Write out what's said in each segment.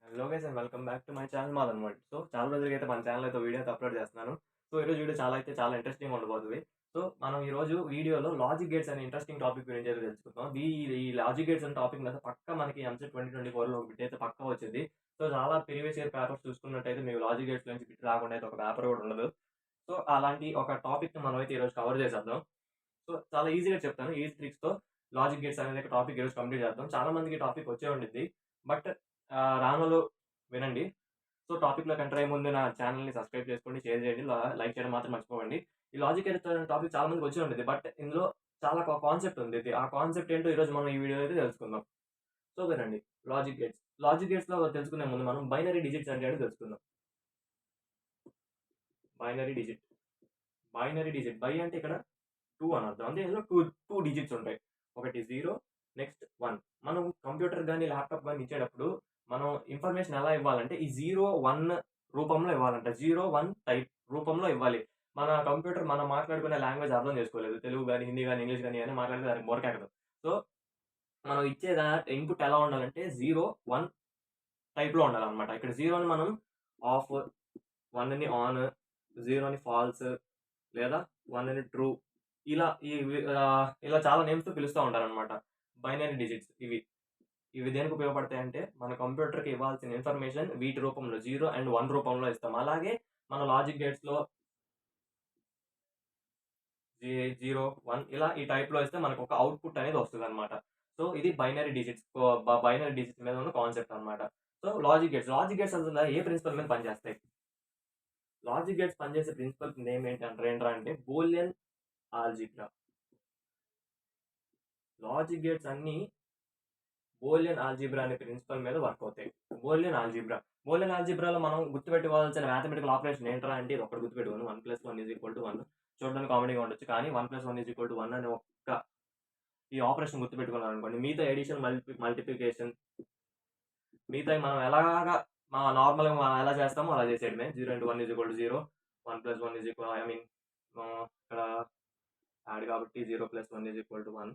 Hello guys and welcome back to my channel Madan world. So చాలా రోజులకైతే మన channel అయితే వీడియో అయితే అప్లోడ్ చేస్తున్నాను. సో ఈరోజు వీడియో చాలా ఇంట్రెస్టింగ్ ఉండబోతుంది. సో మనం ఈరోజు వీడియోలో లాజిక్ గేట్స్ అనే ఇంట్రెస్టింగ్ టాపిక్ గురించి అయితే తెలుసుకుందాం. ఈ లాజిక్ గేట్స్ అనే టాపిక్ మీద పక్క మనకి ఎంసెట్ 2024లో ఒక బిట్ అయితే పక్క వచ్చింది. సో చాలా ప్రీవియస్ ఇయర్ పేపర్స్ చూసుకున్నట్టయితే మీకు లాజిక్ గేట్స్ నుంచి బిట్ రాకుండా అయితే ఒక పేపర్ కూడా ఉండదు. సో అలాంటి ఒక టాపిక్ మనం అయితే ఈరోజు కవర్ చేసేద్దాం. సో చాలా ఈజీగా చెప్తాను. ఈజీ ట్రిక్స్తో లాజిక్ గేట్స్ అనేది ఒక టాపిక్ ఈరోజు కంప్లీట్ చేద్దాం. చాలా మందికి టాపిక్ వచ్చే ఉండిద్ది, బట్ రానోళ్ళు వినండి. సో టాపిక్లోకి ఎంటర్ అయ్యే ముందు నా ఛానల్ని సబ్స్క్రైబ్ చేసుకోండి, షేర్ చేయండి, లైక్ చేయడం మాత్రం మర్చిపోకండి. ఈ లాజిక్ గేట్స్ అనే టాపిక్ చాలా మందికి వచ్చి ఉండేది, బట్ ఇందులో చాలా కాన్సెప్ట్ ఉంది. ఆ కాన్సెప్ట్ ఏంటో ఈరోజు మనం ఈ వీడియో అయితే తెలుసుకుందాం. సో వినండి. లాజిక్ గేట్స్లో తెలుసుకునే ముందు మనం బైనరీ డిజిట్స్ అంటే ఏంటో తెలుసుకుందాం. బైనరీ డిజిట్ బై అంటే ఇక్కడ 2 అని అర్థం. అంటే ఇందులో టూ డిజిట్స్ ఉంటాయి. ఒకటి 0, నెక్స్ట్ 1. మనం కంప్యూటర్ కానీ ల్యాప్టాప్ కానీ ఇచ్చేటప్పుడు మనం ఇన్ఫర్మేషన్ ఎలా ఇవ్వాలంటే ఈ 0, 1 రూపంలో ఇవ్వాలంట. 0, 1 టైప్ రూపంలో ఇవ్వాలి. మన కంప్యూటర్ మనం మాట్లాడుకునే లాంగ్వేజ్ అర్థం చేసుకోలేదు. తెలుగు కానీ, హిందీ కానీ, ఇంగ్లీష్ కానీ ఏమైనా మాట్లాడితే దానికి బొరకెక్కదు. సో మనం ఇచ్చేదా ఇన్పుట్ ఎలా ఉండాలంటే 0, 1 టైప్లో ఉండాలన్నమాట. ఇక్కడ 0ని మనం ఆఫ్, 1ని ఆన్, 0ని ఫాల్స్ లేదా 1ని ట్రూ, ఇలా ఇలా చాలా నేమ్స్తో పిలుస్తూ ఉంటారనమాట. బైనరీ డిజిట్స్ ఇవి దేనికి ఉపయోగపడతాయంటే మన కంప్యూటర్కి ఇవ్వాల్సిన ఇన్ఫర్మేషన్ వీటి రూపంలో 0 అండ్ 1 రూపంలో ఇస్తాం. అలాగే మన లాజిక్ గేట్స్లో 0, 1 ఇలా ఈ టైప్లో ఇస్తే మనకు ఒక అవుట్పుట్ అనేది వస్తుంది అనమాట. సో ఇది బైనరీ డిజిట్స్ మీద ఉన్న కాన్సెప్ట్ అనమాట. సో లాజిక్ గేట్స్ అసలు ఏ ప్రిన్సిపల్ మీద పనిచేస్తాయి? లాజిక్ గేట్స్ పనిచేసే ప్రిన్సిపల్ నేమ్ ఏంటంటారా అంటే బూలియన్ ఆల్జీబ్రా. లాజిక్ గేట్స్ అన్ని బూలియన్ ఆల్జీబ్రా అనే ప్రిన్సిపల్ మీద వర్క్ అవుతాయి. బూలియన్ ఆల్జీబ్రాలో మనం గుర్తుపెట్టుకోవాల్సిన మ్యాథమెటికల్ ఆపరేషన్ ఏంట్రా అంటే ఇది ఒకటి గుర్తుపెట్టుకోను. 1 + 1 = 1. చూడడానికి కామెడీగా ఉండొచ్చు, కానీ 1 + 1 = 1 అనే ఒక్క ఈ ఆపరేషన్ గుర్తుపెట్టుకున్నాను అనుకోండి, మిగతా ఎడిషన్, మల్టిప్లికేషన్ మిగతా మనం ఎలాగా నార్మల్గా మనం ఎలా చేస్తామో అలా చేసేయడమే. 0 × 1 = 0, 1 + 1 ఇక్కడ యాడ్ కాబట్టి 0 + 1 = 1,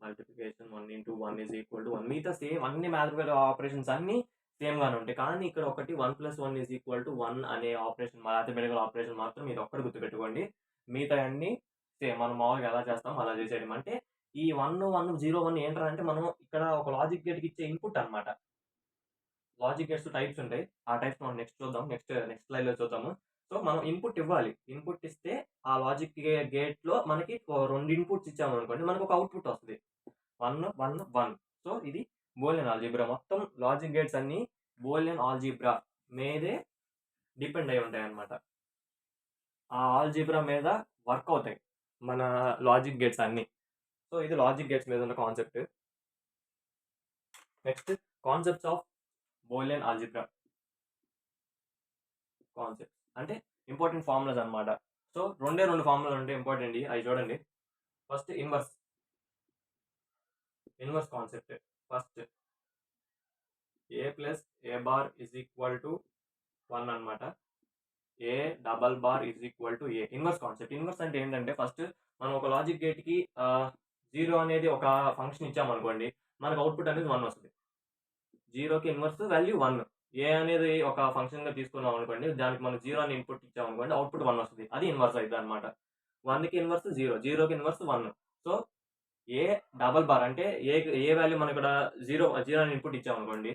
మల్టిప్లికేషన్ 1 × 1 = 1. మిగతా సేమ్ అన్ని మ్యాథమెటికల్ ఆపరేషన్స్ అన్ని సేమ్ గానే ఉంటాయి, కానీ ఇక్కడ ఒకటి 1 + 1 = 1 అనే ఆపరేషన్, మ్యాథమెటికల్ ఆపరేషన్ మాత్రం ఇది ఒక్కటి గుర్తుపెట్టుకోండి. మిగతా అన్ని సేమ్ మనం మామూలుగా ఎలా చేస్తామో అలా చేసేయడం. అంటే ఈ 1, 1, 0, 1 ఏంట్రా అంటే మనం ఇక్కడ ఒక లాజిక్ గేట్కి ఇచ్చే ఇన్పుట్ అనమాట. లాజిక్ గేట్స్ టైప్స్ ఉంటాయి. ఆ టైప్స్ మనం నెక్స్ట్ చూద్దాం. నెక్స్ట్ స్లైడ్లో చూద్దాము. సో మనం ఇన్పుట్ ఇవ్వాలి. ఇన్పుట్ ఇస్తే ఆ లాజిక్ గేట్లో మనకి 2 ఇన్పుట్స్ ఇచ్చాము అనుకోండి, మనకు ఒక అవుట్పుట్ వస్తుంది. 1, 1, 1. సో ఇది బూలియన్ ఆల్జీబ్రా. మొత్తం లాజిక్ గేట్స్ అన్ని బూలియన్ ఆల్జీబ్రా మీదే డిపెండ్ అయి ఉంటాయి అన్నమాట. ఆ ఆల్జీబ్రా మీద వర్క్ అవుతాయి మన లాజిక్ గేట్స్ అన్ని. సో ఇది లాజిక్ గేట్స్ మీద ఉన్న concept. Next concepts of Boolean algebra. Concept అంటే ఇంపార్టెంట్ ఫార్ములాస్ అనమాట. సో 2 ఫార్ములాలు ఉంటాయి ఇంపార్టెంట్. అవి చూడండి. First inverse concept. First a + a bar = 1 అనమాట. a double bar = a. Inverse concept. Inverse అంటే ఏంటంటే ఫస్ట్ మనం ఒక లాజిక్ గేట్కి 0 అనేది ఒక ఫంక్షన్ ఇచ్చామనుకోండి, మనకు అవుట్పుట్ అనేది 1 వస్తుంది. 0కి ఇన్వర్స్ వాల్యూ 1. ఏ అనేది ఒక ఫంక్షన్గా తీసుకున్నాం అనుకోండి, దానికి మనం 0 అని ఇన్పుట్ ఇచ్చామనుకోండి, అవుట్పుట్ 1 వస్తుంది. అది ఇన్వర్స్ అవుతుంది అనమాట. 1కి ఇన్వర్స్ 0, 0కి ఇన్వర్స్ 1. సో ఏ డబల్ బార్ అంటే ఏ వాల్యూ మనం ఇక్కడ 0 అని ఇన్పుట్ ఇచ్చామనుకోండి,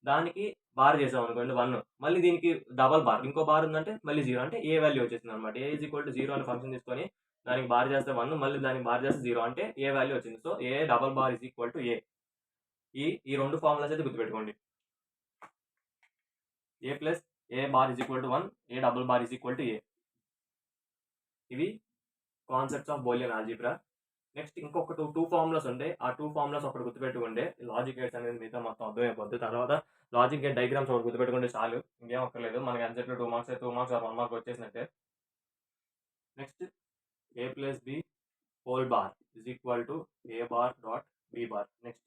దానికి బార్ చేసామనుకోండి 1, మళ్ళీ దీనికి డబల్ బార్, ఇంకో బార్ ఉందంటే మళ్ళీ 0, అంటే ఏ వాల్యూ వచ్చేసింది అనమాట. ఏ = 0 అని ఫంక్షన్ తీసుకొని దానికి బార్ చేస్తే 1, మళ్ళీ దానికి బార్ చేస్తే 0, అంటే ఏ వాల్యూ వచ్చింది. సో ఏ డబల్ బార్ = ఏ. ఈ 2 ఫార్ములాస్ అయితే గుర్తుపెట్టుకోండి. a + a bar = 1, a double bar = a. ఇవి concepts of Boolean algebra. Next ఇంకొక 2 ఫార్ములాస్ ఉంటాయి. ఆ 2 ఫార్ములాస్ ఒకటి గుర్తుపెట్టుకుంటే లాజిక్ గేట్స్ అనేది మిగతా మొత్తం అర్థమైపోద్ది. తర్వాత లాజిక్ గేట్ డయాగ్రామ్స్ ఒకటి గుర్తుపెట్టుకుంటే చాలు, ఇంకేం అక్కర్లేదు. మనకి ఎంసెట్లో 2 మార్క్స్ 1 మార్క్ వచ్చేసినట్టే. Next a + b whole bar = a bar dot b bar. Next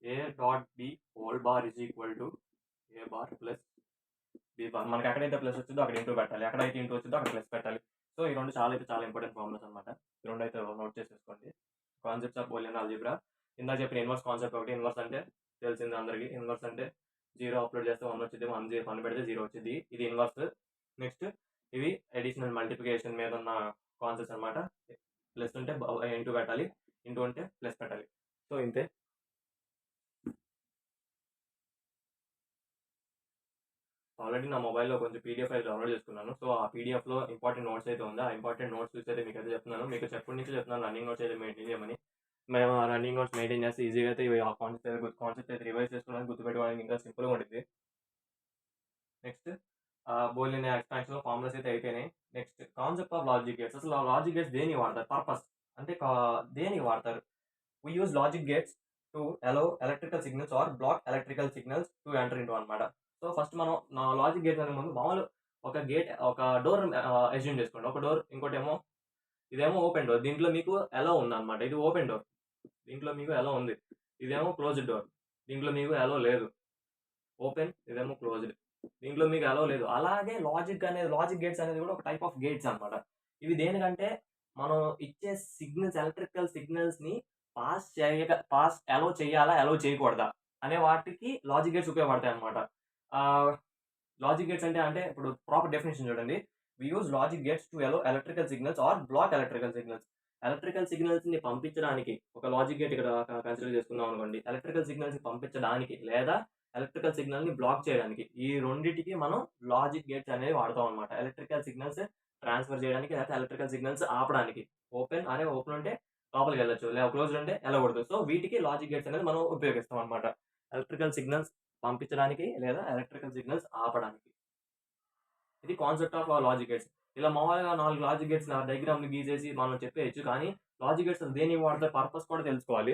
a dot b whole bar = a bar plus b bar. మనకి ఎక్కడైతే ప్లస్ వచ్చిందో అక్కడ ఇంటూ పెట్టాలి, ఎక్కడైతే ఇంటూ వచ్చిందో అక్కడ ప్లస్ పెట్టాలి. సో ఈ 2 చాలా ఇంపార్టెంట్ ఫార్ములాస్ అనమాట. ఈ 2 అయితే నోట్ చేసేసుకోండి. Concepts of Boolean algebra. ఇందాక చెప్పిన ఇన్వర్స్ కాన్సెప్ట్ ఒకటి. ఇన్వర్స్ అంటే తెలిసింది అందరికీ. ఇన్వర్స్ అంటే 0 అప్లోడ్ చేస్తే 1 వచ్చింది, 1 పెడితే 0 వచ్చింది. ఇది ఇన్వర్స్. నెక్స్ట్ ఇవి అడిషనల్ మల్టిప్లికేషన్ మీద ఉన్న కాన్సెప్ట్స్ అనమాట. ప్లస్ ఉంటే ఇంటూ పెట్టాలి, ఇంటూ ఉంటే ప్లస్ పెట్టాలి. సో ఇంతే. ఆల్రెడీ నా మొబైల్లో కొంచెం పీడిఎఫ్ అయితే డౌన్లోడ్ చేసుకున్నాను. సో ఆ పీడిఎఫ్లో ఇంపార్టెంట్ నోట్స్ అయితే ఉందా, ఆ ఇంపార్టెంట్ నోట్స్ చూసి అయితే మీకు అయితే చెప్తున్నాను. మీకు చెప్పటి నుంచి చెప్తున్నాను రన్నింగ్ నోట్స్ అయితే మెయింటైన్ చేయమని. మేము ఆ రన్నింగ్ నోట్స్ మెయింటైన్ చేస్తే ఈజీగా అయితే ఆ కాన్సెప్ట్ అయితే రివైజ్ చేసుకోవడానికి, గుర్తుపెట్టుకోవడానికి ఇంకా సింపుల్గా ఉంటుంది. నెక్స్ట్ బోలియన్ ఎక్స్పాన్షన్ ఫార్ములాస్ అయితే అయిపోయినాయి. Next concept of logic gates. అసలు లాజిక్ గేట్స్ దేనికి వాడతారు, పర్పస్ అంటే దేనికి వాడతారు? We use logic gates to allow electrical signals or block electrical signals to enter into అనమాట. సో ఫస్ట్ మనం లాజిక్ గేట్స్ అనే ముందు మామూలు ఒక గేట్, ఒక డోర్ అజ్యూమ్ చేసుకోండి. ఒక డోర్, ఇంకోటేమో ఇదేమో ఓపెన్ డోర్. దీంట్లో మీకు ఎలా ఉంది అనమాట. ఇది ఓపెన్ డోర్, దీంట్లో మీకు ఎలా ఉంది. ఇదేమో క్లోజ్డ్ డోర్, దీంట్లో మీకు ఎలా లేదు. ఓపెన్, ఇదేమో క్లోజ్డ్, దీంట్లో మీకు ఎలా లేదు. అలాగే లాజిక్ గేట్స్ అనేది కూడా ఒక టైప్ ఆఫ్ గేట్స్ అనమాట. ఇవి దేనికంటే మనం ఇచ్చే సిగ్నల్స్, ఎలక్ట్రికల్ సిగ్నల్స్ ని పాస్ అలో చేయాలా, అలో చేయకూడదా అనే వాటికి లాజిక్ గేట్స్ ఉపయోగపడతాయి అనమాట. లాజిక్ గేట్స్ అంటే ఇప్పుడు ప్రాపర్ డెఫినేషన్ చూడండి. We use logic gates to allow electrical signals or block electrical signals. Electrical signals ని పంపించడానికి ఒక లాజిక్ గేట్ ఇక్కడ కన్సిడర్ చేసుకుందాం అనుకోండి. ఎలక్ట్రికల్ సిగ్నల్స్ ని పంపించడానికి లేదా ఎలక్ట్రికల్ సిగ్నల్ ని బ్లాక్ చేయడానికి, ఈ రెండింటికి మనం లాజిక్ గేట్స్ అనేవి వాడతాం అనమాట. ఎలక్ట్రికల్ సిగ్నల్స్ ట్రాన్స్ఫర్ చేయడానికి, లేకపోతే ఎలక్ట్రికల్ సిగ్నల్స్ ఆపడానికి. ఓపెన్ ఉంటే లోపలికి వెళ్ళొచ్చు, లేదా క్లోజ్ అంటే వెళ్ళకూడదు. సో వీటికి లాజిక్ గేట్స్ అనేది మనం ఉపయోగిస్తాం అనమాట. ఎలక్ట్రికల్ సిగ్నల్స్ పంపించడానికి లేదా ఎలక్ట్రికల్ సిగ్నల్స్ ఆపడానికి. ఇది కాన్సెప్ట్ ఆఫ్ లాజిక్ గేట్స్. ఇలా మామూలుగా 4 లాజిక్ గేట్స్ డయాగ్రామ్ గీసేసి మనం చెప్పేయచ్చు, కానీ లాజిక్ గేట్స్ దేనికి వాడతారు, పర్పస్ కూడా తెలుసుకోవాలి.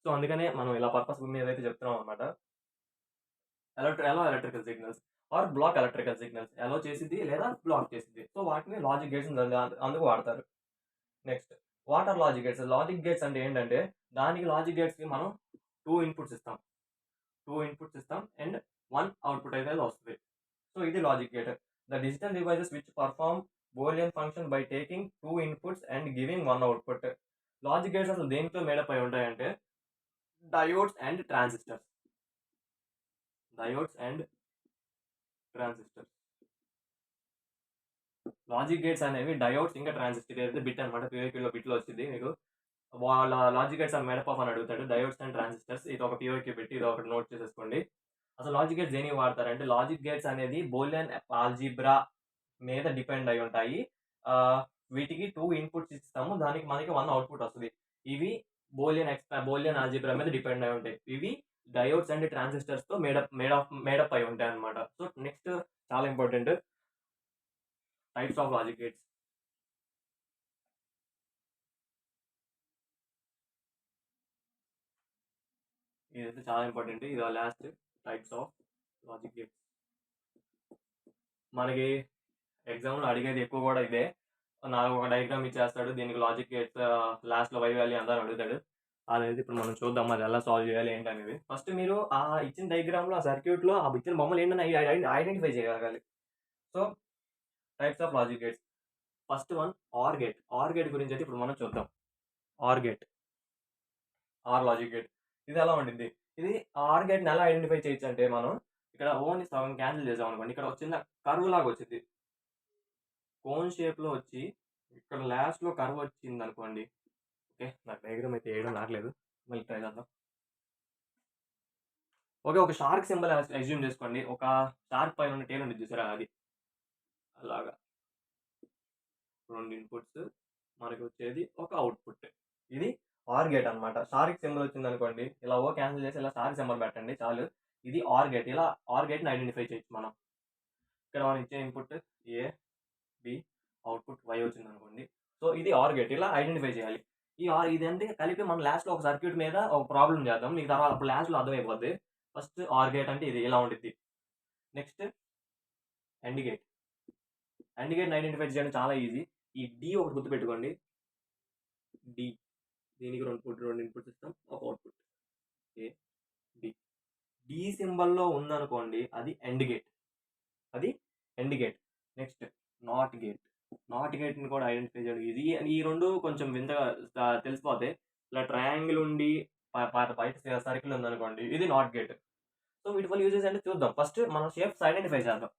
సో అందుకనే మనం ఇలా పర్పస్ మీద అయితే చెప్తున్నాం అనమాట. Electrical signals or block electrical signals allow చేసింది లేదా బ్లాక్ చేసింది. సో వాటిని లాజిక్ గేట్స్ అందుకు వాడతారు. Next what are logic gates. Logic gates అంటే ఏంటంటే, దానికి లాజిక్ గేట్స్ కి మనం 2 ఇన్పుట్స్ ఇస్తాం అండ్ 1 అవుట్పుట్ అయితే వస్తుంది. సో ఇది logic gate. The digital devices which perform Boolean function by taking 2 inputs and giving 1 output. Logic gates అసలు దేంట్లో మేడప్ అయి ఉంటాయంటే diodes and transistors. Logic gates అనేవి డయోడ్స్ ఇంకా ట్రాన్సిస్టర్, ఏదైతే బిట్ అనమాట. POQ బిట్లో వచ్చింది మీకు. వాళ్ళ లాజిక్ గేట్స్ మేడప్ ఆఫ్ అని అడుగుతాడు. డయోడ్స్ అండ్ ట్రాన్సిస్టర్స్, ఇది ఒక POQ పెట్టి ఇది ఒకటి నోట్ చేసేసుకోండి. అసలు లాజిక్ గేట్స్ దేనికి వాడతారంటే, లాజిక్ గేట్స్ అనేది బోలియన్ ఆల్జీబ్రా మీద డిపెండ్ అయి ఉంటాయి. వీటికి 2 ఇన్పుట్స్ ఇస్తాము, దానికి మనకి 1 అవుట్పుట్ వస్తుంది. ఇవి బోలియన్ ఆల్జీబ్రా మీద డిపెండ్ అయి ఉంటాయి. ఇవి డయోడ్స్ అండ్ ట్రాన్సిస్టర్స్ తో మేడప్ అయి ఉంటాయి అనమాట. సో నెక్స్ట్ చాలా important, types of logic gates. ఇదైతే చాలా ఇంపార్టెంట్. ఇది last types of logic gates. మనకి ఎగ్జామ్లో అడిగేది ఎక్కువ కూడా ఇదే. నాకు ఒక డయాగ్రామ్ ఇచ్చేస్తాడు, దీనికి లాజిక్ గేట్స్ లాస్ట్లో వై వాల్యూ అంతా అడుగుతాడు. అనేది ఇప్పుడు మనం చూద్దాం అది ఎలా సాల్వ్ చేయాలి ఏంటి అనేది. ఫస్ట్ మీరు ఆ ఇచ్చిన డయాగ్రామ్లో, ఆ సర్క్యూట్లో ఆ ఇచ్చిన బొమ్మలు ఏంటని ఐడెంటిఫై చేయగలగాలి. So types of logic gates. First one or gate. Or gate గురించి అయితే ఇప్పుడు మనం చూద్దాం. Or gate, or logic gate ఇది ఎలా ఉంటుంది. ఇది ఆర్ గేట్ని ఎలా ఐడెంటిఫై చేయొచ్చు అంటే, మనం ఇక్కడ ఓన్లీ సగం క్యాన్సిల్ చేసాం అనుకోండి, ఇక్కడ వచ్చిన కర్వ్ లాగా వచ్చింది, కోన్ షేప్లో వచ్చి ఇక్కడ లాస్ట్లో కర్వ్ వచ్చింది అనుకోండి. ఓకే, నాకు డయాగ్రామ్ అయితే వేయడం రావట్లేదు, మళ్ళీ ట్రై చేద్దాం. ఓకే, ఒక షార్క్ సింబల్ అజ్యూమ్ చేసుకోండి. ఒక షార్క్ పైన ఉన్న టేల్ ఉంటుంది చూసారా, అది అలాగా 2 ఇన్పుట్స్, మనకి వచ్చేది ఒక అవుట్పుట్. ఇది ఆర్ గేట్ అనమాట. షార్క్ సింబల్ వచ్చింది అనుకోండి, ఇలా ఓ క్యాన్సిల్ చేసి ఇలా షార్క్ సింబల్ పెట్టండి చాలు. ఇది ఆర్ గేట్. ఇలా ఆర్ గేట్ని ఐడెంటిఫై చేయొచ్చు మనం. ఇక్కడ మనం ఇచ్చే input A, B, output Y వచ్చింది అనుకోండి. సో ఇది ఆర్ గేట్. ఇలా ఐడెంటిఫై చేయాలి. ఇదంటే కలిపి మనం లాస్ట్లో ఒక సర్క్యూట్ మీద ఒక ప్రాబ్లం చేద్దాం, మీకు తర్వాత అప్పుడు లాస్ట్లో అర్థమైపోద్ది. ఫస్ట్ ఆర్ గేట్ అంటే ఇది ఇలా ఉంటుంది. Next and gate. ఎండ్ గేట్ని ఐడెంటిఫై చేయడం చాలా ఈజీ. ఈ డి ఒకటి గుర్తుపెట్టుకోండి, డి. దీనికి 2 ఇన్పుట్స్ ఇస్తాం, ఒక అవుట్పుట్ ఏ, బి. డి సింబల్లో ఉందనుకోండి, అది and gate. Next not gate. Not గేట్ని కూడా ఐడెంటిఫై చేయడం ఈజీ. ఈ 2 కొంచెం వింతగా తెలిసిపోతాయి. ఇలా ట్రయాంగిల్ ఉండి బయట సర్కిల్ ఉందనుకోండి, ఇది నాట్ గేట్. సో వీటి వల్ల యూజెస్ అంటే చూద్దాం. ఫస్ట్ మనం షేప్స్ ఐడెంటిఫై చేద్దాం,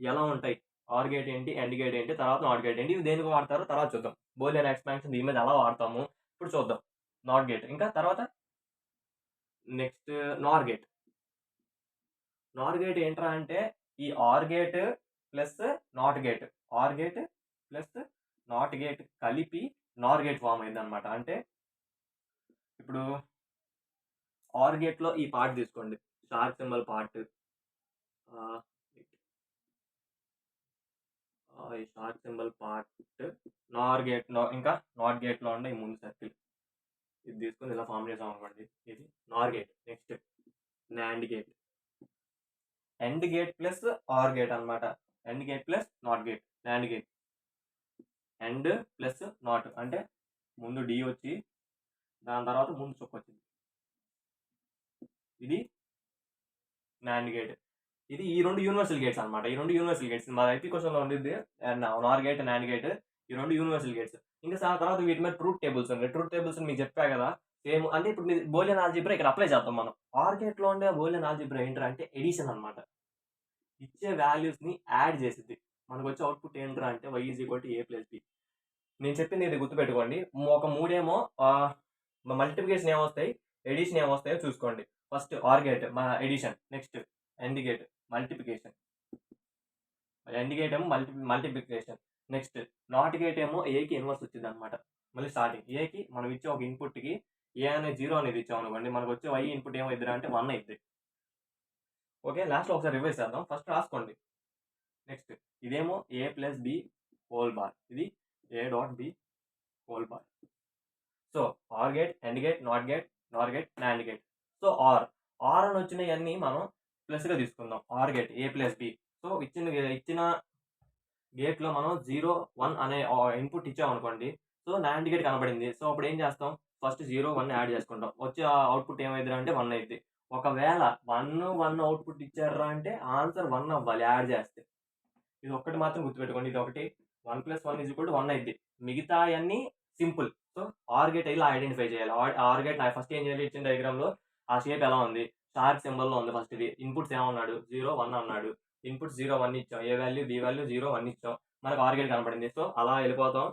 ఎలా ఉంటాయి, ఆర్ గేట్ ఏంటి, ఎండ్ గేట్ ఏంటి, తర్వాత నాట్ గేట్ ఏంటి, ఇవి దేనికి వాడతారో తర్వాత చూద్దాం. బూలియన్ ఎక్స్పాన్షన్ దీని మీద ఎలా వాడతాము ఇప్పుడు చూద్దాం. నాట్ గేట్, ఇంకా తర్వాత నెక్స్ట్ నార్ గేట్. నార్ గేట్ ఏంట్రా అంటే ఈ or gate plus not gate, or gate plus not gate కలిపి నార్ గేట్ ఫామ్ అయింది అనమాట. అంటే ఇప్పుడు ఆర్ గేట్ లో ఈ పార్ట్ తీసుకోండి, స్టార్ సింబల్ పార్ట్, ఈ స్టార్ సింబల్ పార్ట్, నార్ గేట్ లో ఇంకా నాట్ గేట్ లో ఉండే ఈ ముందు సర్కిల్ ఇది తీసుకొని ఇలా ఫామ్ చేసాం అనుకోండి, ఇది nor gate. Next nand gate, and gate plus or gate అనమాట. And gate plus not gate, nand gate. And plus not అంటే ముందు డి వచ్చి దాని తర్వాత ముందు చుక్క వచ్చింది, ఇది నాండ్ గేట్. ఇది ఈ రెండు యూనివర్సల్ గేట్స్ అనమాట. ఈ రెండు యూనివర్సల్ గేట్స్ మా ఐపీ క్వశ్చన్లో ఉండేది నార్ గేట్, నాండ్ గేట్, ఈ రెండు యూనివర్సల్ గేట్స్. ఇంకా తర్వాత వీటి మీద ట్రూత్ టేబుల్స్ ఉన్నాయి. ట్రూత్ టేబుల్స్ మీకు చెప్పా కదా సేమ్. అంటే ఇప్పుడు మీరు బూలియన్ ఆల్జీబ్రా ఇక్కడ అప్లై చేద్దాం మనం. ఆర్ గేట్ లో ఉండే బూలియన్ ఆల్జీబ్రా ఏంటంటే అంటే ఎడిషన్ అనమాట. ఇచ్చే వాల్యూస్ ని యాడ్ చేసిద్ది. మనకు వచ్చే అవుట్పుట్ ఏంట్రా అంటే y = a + b. నేను చెప్పింది ఇది గుర్తుపెట్టుకోండి. ఒక మూడేమో మల్టిప్లికేషన్ ఏమొస్తాయి, ఎడిషన్ ఏమొస్తాయో చూసుకోండి. First or gate addition, next and gate multiplication, and gate ఏమో మల్టిప్లికేషన్, నెక్స్ట్ నాట్ గేట్ ఏమో ఏకి ఇన్వర్స్ వచ్చింది అనమాట. మళ్ళీ స్టార్టింగ్ ఏకి మనం ఇచ్చే ఒక ఇన్పుట్కి ఏ అనే 0 అనేది ఇచ్చాం అనుకోండి, మనకు వచ్చే y ఇన్పుట్ ఏమో ఇద్దరు అంటే 1 అవుతుంది. ఓకే, లాస్ట్లో ఒకసారి రివైజ్ చేద్దాం. ఫస్ట్ రాసుకోండి. నెక్స్ట్ ఇదేమో a + b హోల్ బార్, ఇది a.b whole bar. So or gate, and gate, not gate, nor gate, nand gate. So or అని వచ్చినవన్నీ మనం ప్లస్గా తీసుకుందాం. Or gate a + b. So ఇచ్చిన గేట్లో మనం 0, 1 అనే ఇన్పుట్ ఇచ్చామనుకోండి, సో నాండ్ గేట్ కనబడింది. సో అప్పుడు ఏం చేస్తాం, ఫస్ట్ 0, 1 యాడ్ చేసుకుంటాం. వచ్చే అవుట్పుట్ ఏమైంది అంటే 1 అయింది. ఒకవేళ 1, 1 అవుట్పుట్ ఇచ్చారా అంటే ఆన్సర్ 1 అవ్వాలి యాడ్ చేస్తే. ఇది ఒక్కటి మాత్రం గుర్తుపెట్టుకోండి, ఇది ఒకటి 1 + 1 = 1 అయింది. మిగతా అన్ని సింపుల్. సో ఆర్ గేట్ ఇలా ఐడెంటిఫై చేయాలి. ఆర్ గేట్ ఫస్ట్ ఏం చేయాలి, ఇచ్చిన డయాగ్రామ్లో ఆ షేప్ ఎలా ఉంది, స్టార్ సింబల్లో ఉంది. ఫస్ట్ ఇది ఇన్పుట్స్ ఏమన్నాడు, 0, 1 అన్నాడు. ఇన్పుట్ 0, 1 ఇచ్చాం, ఏ వాల్యూ బి వాల్యూ 0, 1 ఇచ్చాం, మనకు ఆర్ గేట్ కనపడింది. సో అలా వెళ్ళిపోతాం.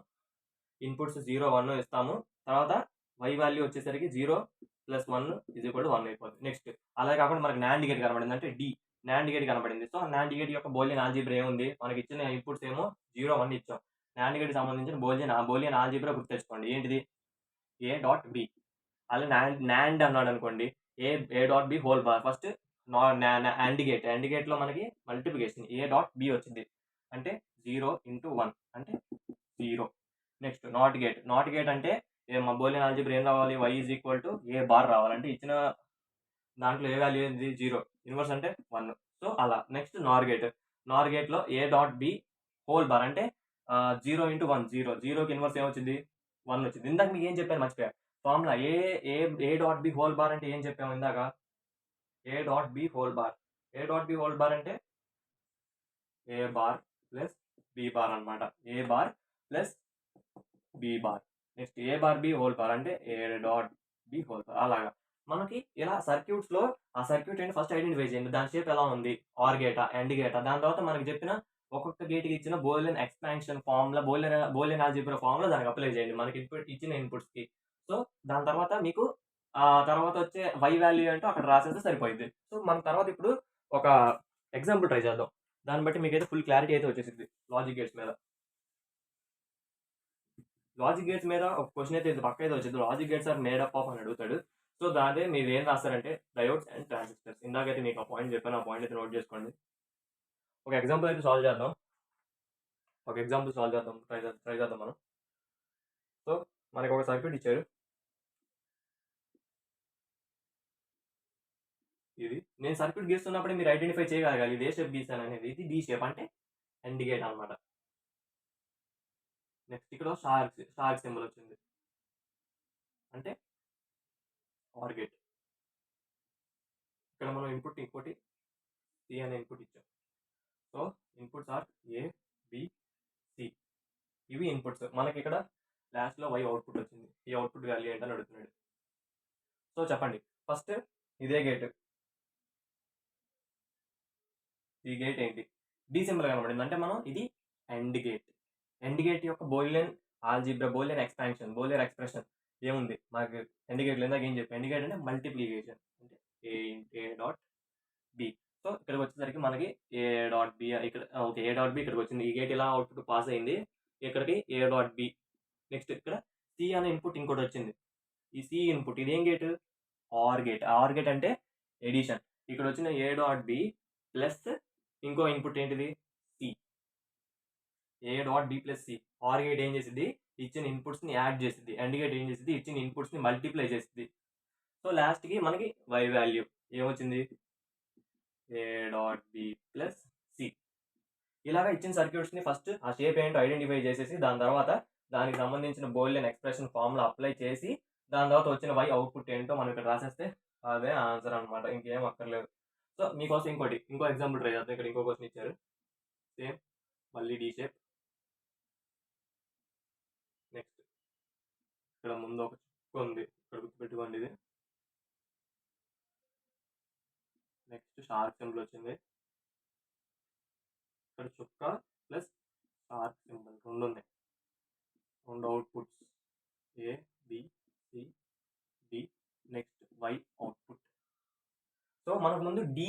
ఇన్పుట్స్ 0, 1 ఇస్తాము, తర్వాత y వాల్యూ వచ్చేసరికి 0 + 1 = 1 అయిపోతుంది. నెక్స్ట్ అలా కాకుండా మనకి నాండ్ గేట్ కనబడింది అంటే డి నాండ్ గేట్ కనబడింది. సో నాండ్ గేట్ యొక్క బూలియన్ ఆల్జీబ్రా ఏముంది, మనకి ఇచ్చిన ఇన్పుట్స్ ఏమో 0, 1 ఇచ్చాం. నాండ్ గేట్ సంబంధించిన బూలియన్ ఆల్జీబ్రా గుర్తెచ్చుకోండి, ఏంటిది a.b. అలా నాండ్ అన్నాడు అనుకోండి, a.b whole bar. First end gate లో మనకి మల్టిప్లికేషన్ a.b వచ్చింది అంటే 0 × 1 అంటే 0. నెక్స్ట్ నాట్ గేట్ అంటే మా బూలియన్ ఆల్జీబ్రా ఏం రావాలి, y = a బార్ రావాలంటే ఇచ్చిన దాంట్లో ఏ వాల్యూ ఏంది 0, ఇన్వర్స్ అంటే 1. సో అలా. నెక్స్ట్ నార్ గేట్ లో a.b హోల్ బార్ అంటే 0 × 1 0, 0కి ఇన్వర్స్ ఏమొచ్చింది 1 వచ్చింది. ఇందాక మీకు ఏం చెప్పాను మర్చిపోయా, ఫార్ములా a.b హోల్ బార్ అంటే ఏం చెప్పాము ఇందాక, a.b హోల్ బార్ అంటే a bar plus b bar అనమాట, a bar plus b bar. Next a bar b whole bar అంటే a.b హోల్ బార్. అలాగా మనకి ఇలా సర్క్యూట్స్ లో ఆ సర్క్యూట్ ఏంటి ఫస్ట్ ఐడెంటిఫై చేయండి, దాని షేప్ ఎలా ఉంది, ఆర్ గేటా, ఎండ్ గేటా. దాని తర్వాత మనకి చెప్పిన ఒక్కొక్క గేట్కి ఇచ్చిన Boolean expansion formula, Boolean algebra formula దానికి అప్లై చేయండి మనకి ఇచ్చిన ఇన్పుట్స్ కి. సో దాని తర్వాత మీకు తర్వాత వచ్చే y వాల్యూ ఏంటో అక్కడ రాసేస్తే సరిపోయింది. సో మన తర్వాత ఇప్పుడు ఒక ఎగ్జాంపుల్ ట్రై చేద్దాం, దాన్ని బట్టి మీకైతే ఫుల్ క్లారిటీ అయితే వచ్చేసింది లాజిక్ గేట్స్ మీద. లాజిక్ గేట్స్ మీద ఒక క్వశ్చన్ అయితే పక్క అయితే వచ్చింది, logic gates are made up of అని అడుగుతాడు. సో దాదే మీరు ఏం రాస్తారంటే డయోడ్స్ అండ్ ట్రాన్సిస్టర్స్. ఇందాకైతే మీకు ఆ పాయింట్ చెప్పాను, ఆ పాయింట్ అయితే నోట్ చేసుకోండి. ఒక ఎగ్జాంపుల్ అయితే సాల్వ్ చేద్దాం, ట్రై చేద్దాం మనం. సో మనకి ఒక సర్క్యూట్ ఇచ్చారు, ఇది నేను సర్క్యూట్ గీస్తున్నప్పుడే మీరు ఐడెంటిఫై చేయగలగాలి ఇది ఏ షేప్ గీసాను అనేది. ఇది డి షేప్ అంటే ఎండ్ గేట్ అనమాట. నెక్స్ట్ ఇక్కడ స్టార్ సింబల్ వచ్చింది అంటే ఆర్ గేట్. ఇక్కడ మనం ఇన్పుట్ ఇంకోటి సి అనే ఇన్పుట్ ఇచ్చాం. So inputs are A, B, C, ఇవి ఇన్పుట్స్. మనకి ఇక్కడ లాస్ట్లో y అవుట్పుట్ వచ్చింది, ఈ అవుట్పుట్ వాల్యూ ఏంటని అడుగుతున్నాడు. సో చెప్పండి ఫస్ట్ ఇదే గేట్, ఈ గేట్ ఏంటి డి సింబల్ కనబడింది అంటే మనం ఇది ఎండ్ గేట్. ఎండ్ గేట్ యొక్క Boolean algebra, Boolean expansion, Boolean expression ఏముంది మనకి ఎండ్ గేట్లో ఇందాక ఏం చెప్పి ఎండ్ గేట్ అంటే మల్టిప్లికేషన్ అంటే ఏ డాట్ బి. సో ఇక్కడికి వచ్చేసరికి మనకి ఏ డాట్ బి ఇక్కడ ఓకే ఏ డాట్ బి ఇక్కడికి వచ్చింది, ఈ గేట్ ఇలా అవుట్పుట్ పాస్ అయింది ఇక్కడికి ఏ డాట్ బి. నెక్స్ట్ ఇక్కడ సి అనే ఇన్పుట్ ఇంకోటి వచ్చింది, ఈ సి ఇన్పుట్ ఇదేం gate or gate. Or gate అంటే ఎడిషన్. ఇక్కడ వచ్చిన ఏ డాట్ బి ప్లస్ ఇంకో ఇన్పుట్ ఏంటిది C, A dot B plus C. Or gate ఏం చేసింది ఇచ్చిన ఇన్పుట్స్ని యాడ్ చేసింది, ఎండ్ గేట్ ఏం చేసింది ఇచ్చిన ఇన్పుట్స్ని మల్టిప్లై చేసింది. సో లాస్ట్కి మనకి వై వాల్యూ ఏమొచ్చింది ఏ డాట్ బి ప్లస్ సి. ఇలాగ ఇచ్చిన సర్క్యూట్స్ని ఫస్ట్ ఆ షేప్ ఏంటో ఐడెంటిఫై చేసేసి దాని తర్వాత దానికి సంబంధించిన బోలియన్ ఎక్స్ప్రెషన్ ఫార్ములా అప్లై చేసి దాని తర్వాత వచ్చిన వై అవుట్పుట్ ఏంటో మనం ఇక్కడ రాసేస్తే అదే ఆన్సర్ అనమాట, ఇంకేం అక్కర్లేదు. సో మీకోసం ఇంకో ఎగ్జాంపుల్ ట్రై చేద్దాం. ఇక్కడ ఇంకో క్వశ్చన్ ఇచ్చారు, సేమ్ మళ్ళీ డి షేప్. నెక్స్ట్ ఇక్కడ ముందు ఒక చుక్క ఉంది, ఇక్కడ గుర్తుపెట్టుకోండి ఇది. నెక్స్ట్ షార్ప్ సింబల్ వచ్చింది, ఇక్కడ చుక్క ప్లస్ షార్ప్ సింబల్ రెండు ఉన్నాయి, రెండు outputs A B C D. Next Y output. So మనకు ముందు డి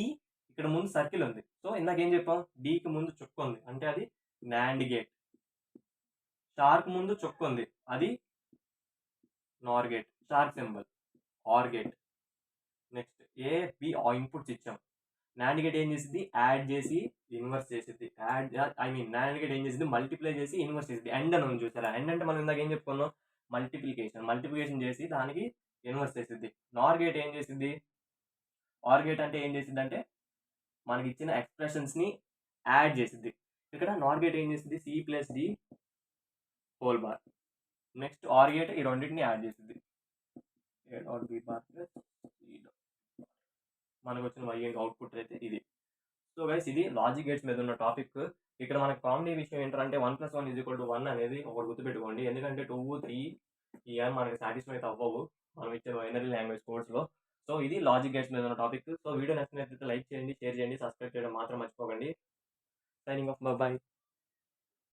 ఇక్కడ ముందు సర్కిల్ ఉంది, సో ఇందాక ఏం చెప్పాం డికి ముందు చుక్క ఉంది అంటే అది నాండ్ గేట్. షార్క్ ముందు చుక్క ఉంది అది నార్ గేట్, షార్క్ symbol or gate. Next A B inputs ఇచ్చాం, నాండ్ గేట్ ఏం చేసింది యాడ్ చేసి ఇన్వర్స్ చేసింది, నాండ్ గేట్ ఏం చేసింది మల్టిప్లై చేసి ఇన్వర్స్ చేసింది. ఎండ్ అని ఉంది చూసారా, ఎండ్ అంటే మనం ఇందాక ఏం చెప్పుకున్నాం మల్టిప్లికేషన్ చేసి దానికి ఇన్వర్స్ చేసింది. నార్ గేట్ ఏం చేసింది, ఆర్ గేట్ అంటే ఏం చేసింది అంటే మనకి ఇచ్చిన ఎక్స్ప్రెషన్స్ని యాడ్ చేసింది. ఇక్కడ నార్ గేట్ ఏం చేసింది C plus D whole bar. Next or gate ఈ రెండింటిని యాడ్ చేసింది A dot B bar plus C dot. మనకు వచ్చిన వై అవుట్పుట్ అయితే ఇది. సో గైస్ ఇది లాజిక్ గేట్స్ మీద ఉన్న టాపిక్. ఇక్కడ మనకి కామెడీ విషయం ఏంటంటే 1+1=1 అనేది ఒకటి గుర్తుపెట్టుకోండి, ఎందుకంటే 2, 3 ఇవన్నీ మనకి సాటిస్ఫై అయితే అవ్వవు మనం ఇచ్చే బైనరీ లాంగ్వేజ్ కోర్స్లో. సో ఇది లాజిక్ గేట్స్ మీద ఉన్న టాపిక్. సో వీడియో నచ్చినట్లయితే లైక్ చేయండి, షేర్ చేయండి, సబ్స్క్రైబ్ చేయడం మాత్రం మర్చిపోకండి. Signing off, bye.